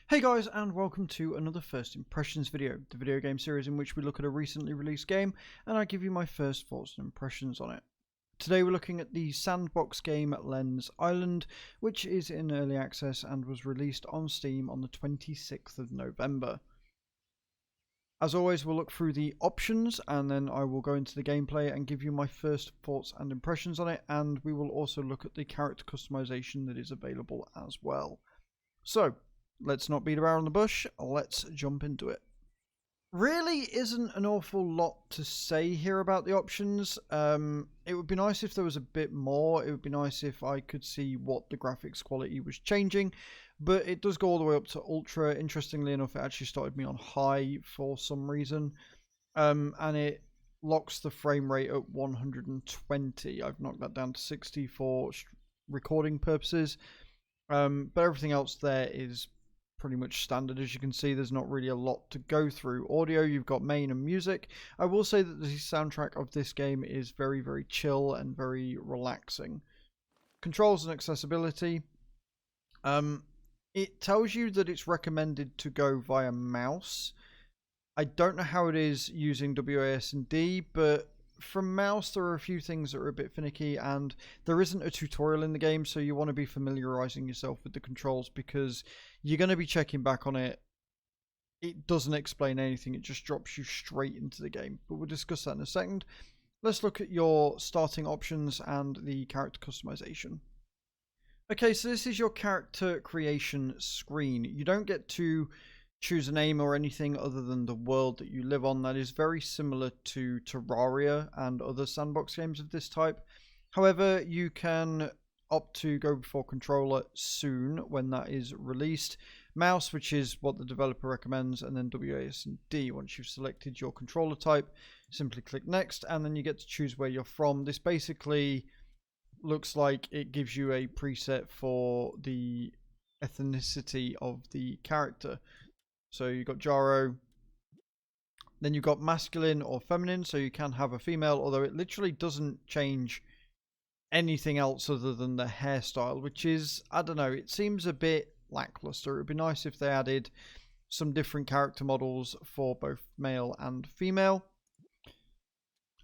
Hey guys, and welcome to another First Impressions video, the video game series in which we look at a recently released game and I give you my first thoughts and impressions on it. Today we're looking at the Sandbox game Lens Island, which is in early access and was released on Steam on the 26th of November. As always, we'll look through the options and then I will go into the gameplay and give you my first thoughts and impressions on it, and we will also look at the character customization that is available as well. So, let's not beat around the bush, let's jump into it. Really isn't an awful lot to say here about the options. It would be nice if there was a bit more. It would be nice if I could see what the graphics quality was changing, but it does go all the way up to ultra. Interestingly enough, it actually started me on high for some reason, and it locks the frame rate at 120. I've knocked that down to 60 for recording purposes, but everything else there is pretty much standard. As you can see, there's not really a lot to go through. Audio, you've got main and music. I will say that the soundtrack of this game is very, very chill and very relaxing. Controls and accessibility. It tells you that it's recommended to go via mouse. I don't know how it is using WASD, but from mouse there are a few things that are a bit finicky, and there isn't a tutorial in the game, so you want to be familiarizing yourself with the controls because you're going to be checking back on it. It doesn't explain anything, it just drops you straight into the game, but we'll discuss that in a second. Let's look at your starting options and the character customization. Okay, so this is your character creation screen. You don't get to choose a name or anything other than the world that you live on. That is very similar to Terraria and other sandbox games of this type. However, you can opt to go before controller soon when that is released. Mouse, which is what the developer recommends, and then WASD. Once you've selected your controller type, simply click next, and then you get to choose where you're from. This basically looks like it gives you a preset for the ethnicity of the character. So you've got Jaro, then you've got masculine or feminine, so you can have a female, although it literally doesn't change anything else other than the hairstyle, which is, I don't know, it seems a bit lackluster. It would be nice if they added some different character models for both male and female.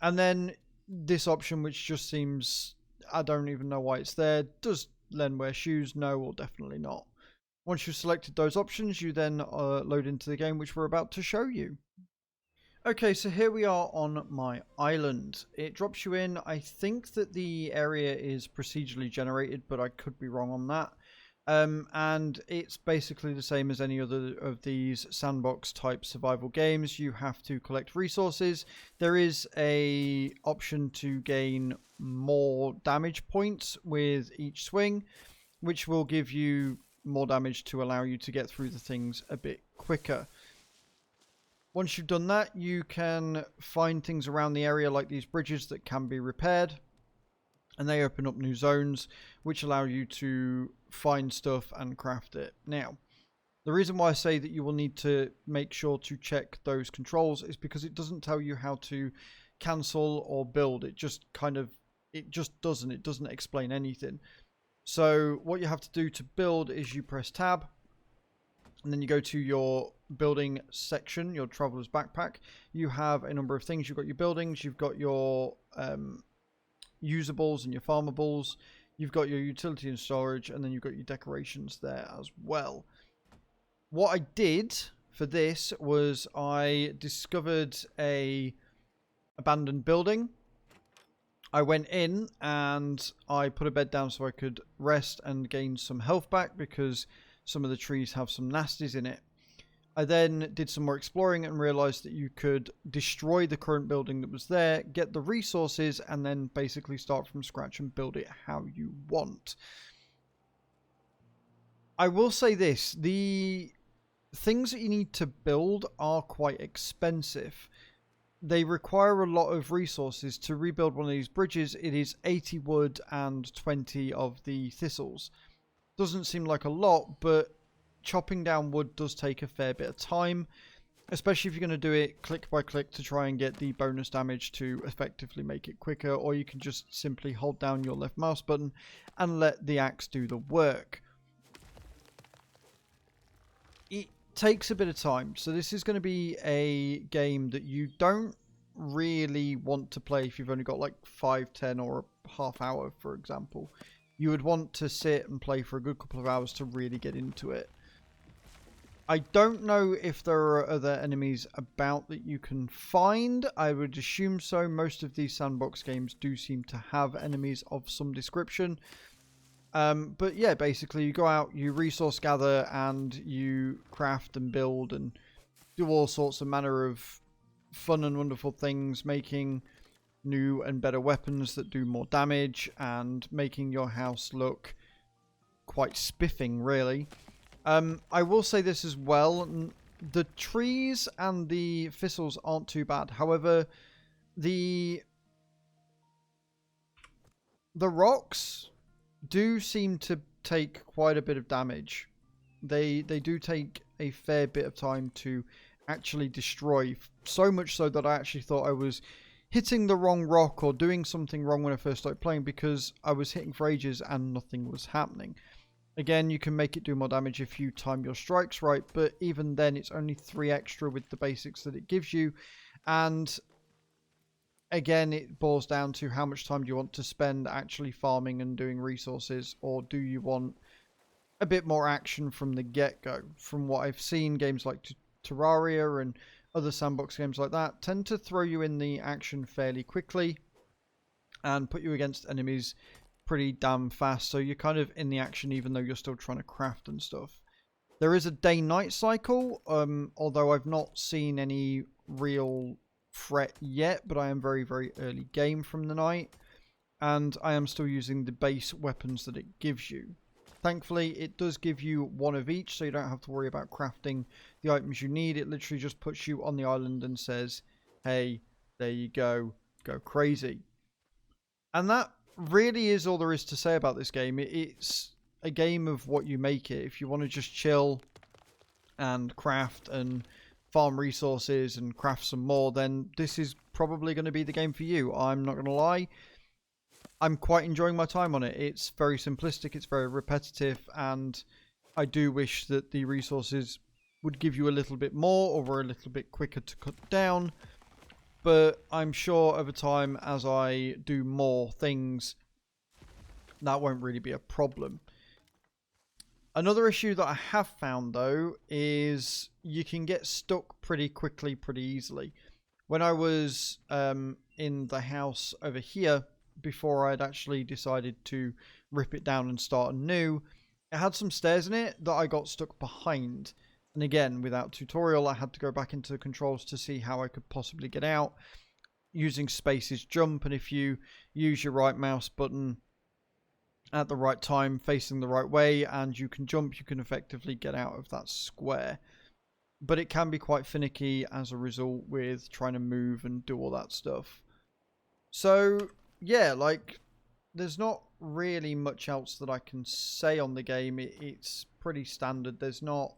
And then this option, which just seems, I don't even know why it's there. Does Len wear shoes? No, or definitely not. Once you've selected those options, you then load into the game, which we're about to show you. Okay, so here we are on my island. It drops you in. I think that the area is procedurally generated, but I could be wrong on that. And it's basically the same as any other of these sandbox type survival games. You have to collect resources. There is a option to gain more damage points with each swing, which will give you more damage to allow you to get through the things a bit quicker. Once you've done that, you can find things around the area like these bridges that can be repaired, and they open up new zones which allow you to find stuff and craft it. Now, the reason why I say that you will need to make sure to check those controls is because it doesn't tell you how to cancel or build. It just doesn't explain anything. So what you have to do to build is you press tab, and then you go to your building section, your traveler's backpack. You have a number of things. You've got your buildings, you've got your usables and your farmables, you've got your utility and storage, and then you've got your decorations there as well. What I did for this was I discovered a abandoned building. I went in and I put a bed down so I could rest and gain some health back because some of the trees have some nasties in it. I then did some more exploring and realized that you could destroy the current building that was there, get the resources, and then basically start from scratch and build it how you want. I will say this, the things that you need to build are quite expensive. They require a lot of resources. To rebuild one of these bridges, it is 80 wood and 20 of the thistles. Doesn't seem like a lot, but chopping down wood does take a fair bit of time, especially if you're going to do it click by click to try and get the bonus damage to effectively make it quicker, or you can just simply hold down your left mouse button and let the axe do the work. it takes a bit of time. So this is going to be a game that you don't really want to play if you've only got like 5, 10 or a half hour, for example. You would want to sit and play for a good couple of hours to really get into it. I don't know if there are other enemies about that you can find. I would assume so. Most of these sandbox games do seem to have enemies of some description. But yeah, basically you go out, you resource gather, and you craft and build and do all sorts of manner of fun and wonderful things, making new and better weapons that do more damage and making your house look quite spiffing, really. I will say this as well. The trees and the thistles aren't too bad. However, the rocks do seem to take quite a bit of damage. They do take a fair bit of time to actually destroy. So much so that I actually thought I was hitting the wrong rock or doing something wrong when I first started playing, because I was hitting for ages and nothing was happening. Again, you can make it do more damage if you time your strikes right, but even then it's only 3 extra with the basics that it gives you. And again, it boils down to how much time do you want to spend actually farming and doing resources, or do you want a bit more action from the get-go? From what I've seen, games like Terraria and other sandbox games like that tend to throw you in the action fairly quickly and put you against enemies pretty damn fast, so you're kind of in the action even though you're still trying to craft and stuff. There is a day-night cycle, although I've not seen any real threat yet, but I am very, very early game from the night, and I am still using the base weapons that it gives you. Thankfully, it does give you one of each, so you don't have to worry about crafting the items you need. It literally just puts you on the island and says, hey, there you go, go crazy. And that really is all there is to say about this game. It's a game of what you make it. If you want to just chill and craft and farm resources and craft some more, then this is probably going to be the game for you. I'm not going to lie. I'm quite enjoying my time on it. It's very simplistic, it's very repetitive, and I do wish that the resources would give you a little bit more or were a little bit quicker to cut down. But I'm sure over time, as I do more things, that won't really be a problem. Another issue that I have found, though, is you can get stuck pretty quickly, pretty easily. When I was in the house over here, before I'd actually decided to rip it down and start anew, it had some stairs in it that I got stuck behind. And again, without tutorial, I had to go back into the controls to see how I could possibly get out. Using space is jump, and if you use your right mouse button at the right time, facing the right way, and you can jump, you can effectively get out of that square. But it can be quite finicky as a result with trying to move and do all that stuff. So, yeah, like, there's not really much else that I can say on the game. It's pretty standard. There's not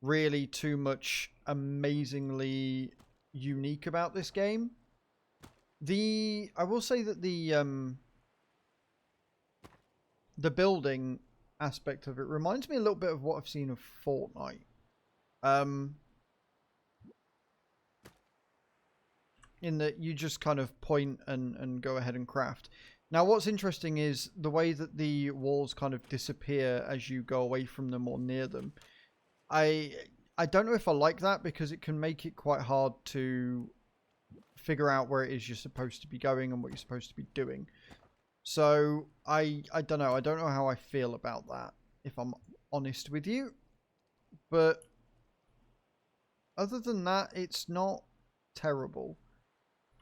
really too much amazingly unique about this game. I will say that the building aspect of it reminds me a little bit of what I've seen of Fortnite. In that you just kind of point and go ahead and craft. Now, what's interesting is the way that the walls kind of disappear as you go away from them or near them. I don't know if I like that, because it can make it quite hard to figure out where it is you're supposed to be going and what you're supposed to be doing. So I don't know. I don't know how I feel about that, if I'm honest with you. But other than that, it's not terrible.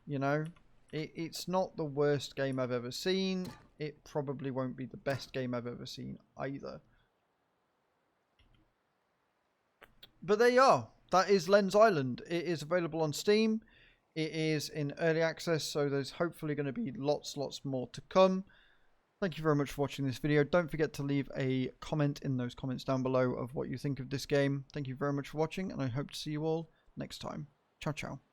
You know, it's not the worst game I've ever seen. It probably won't be the best game I've ever seen either. But there you are. That is Lens Island. It is available on Steam. It is in early access, so there's hopefully going to be lots more to come. Thank you very much for watching this video. Don't forget to leave a comment in those comments down below of what you think of this game. Thank you very much for watching, and I hope to see you all next time. Ciao, ciao.